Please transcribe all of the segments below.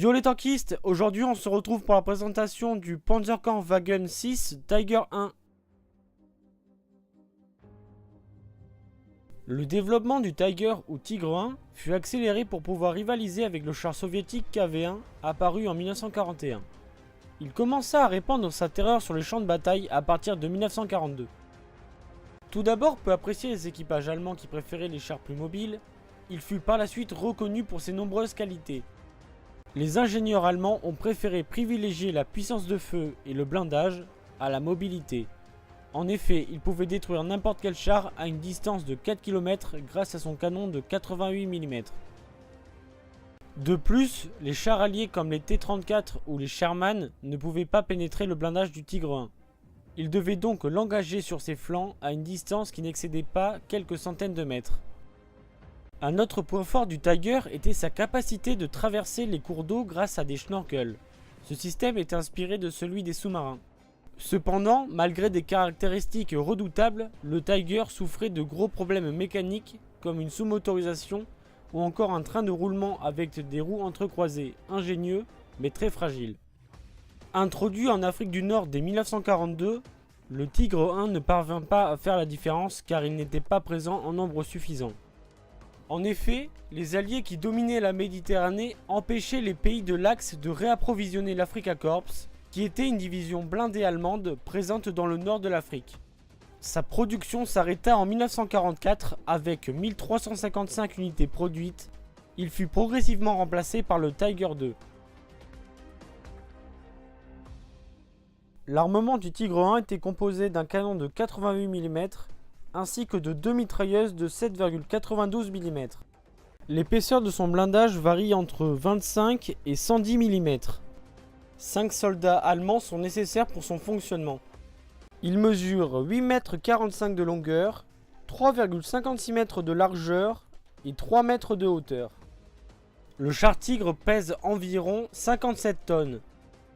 Yo les tankistes, aujourd'hui on se retrouve pour la présentation du Panzerkampfwagen 6 Tiger 1. Le développement du Tiger ou Tigre 1 fut accéléré pour pouvoir rivaliser avec le char soviétique KV-1 apparu en 1941. Il commença à répandre sa terreur sur les champs de bataille à partir de 1942. Tout d'abord, peu apprécié des équipages allemands qui préféraient les chars plus mobiles, il fut par la suite reconnu pour ses nombreuses qualités. Les ingénieurs allemands ont préféré privilégier la puissance de feu et le blindage à la mobilité. En effet, il pouvait détruire n'importe quel char à une distance de 4 km grâce à son canon de 88 mm. De plus, les chars alliés comme les T-34 ou les Sherman ne pouvaient pas pénétrer le blindage du Tigre 1. Il devait donc l'engager sur ses flancs à une distance qui n'excédait pas quelques centaines de mètres. Un autre point fort du Tiger était sa capacité de traverser les cours d'eau grâce à des schnorkels. Ce système est inspiré de celui des sous-marins. Cependant, malgré des caractéristiques redoutables, le Tiger souffrait de gros problèmes mécaniques comme une sous-motorisation ou encore un train de roulement avec des roues entrecroisées, ingénieux mais très fragiles. Introduit en Afrique du Nord dès 1942, le Tigre 1 ne parvint pas à faire la différence car il n'était pas présent en nombre suffisant. En effet, les Alliés qui dominaient la Méditerranée empêchaient les pays de l'Axe de réapprovisionner l'Afrika Korps, qui était une division blindée allemande présente dans le nord de l'Afrique. Sa production s'arrêta en 1944 avec 1355 unités produites. Il fut progressivement remplacé par le Tiger II. L'armement du Tigre 1 était composé d'un canon de 88 mm ainsi que de deux mitrailleuses de 7,92 mm. L'épaisseur de son blindage varie entre 25 et 110 mm. 5 soldats allemands sont nécessaires pour son fonctionnement. Il mesure 8,45 m de longueur, 3,56 m de largeur et 3 m de hauteur. Le char Tigre pèse environ 57 tonnes.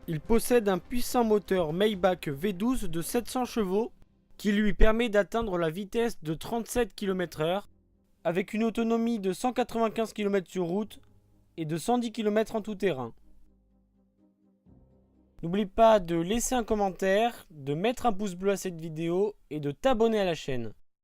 Il possède un puissant moteur Maybach V12 de 700 chevaux qui lui permet d'atteindre la vitesse de 37 km/h avec une autonomie de 195 km sur route et de 110 km en tout terrain. N'oublie pas de laisser un commentaire, de mettre un pouce bleu à cette vidéo et de t'abonner à la chaîne.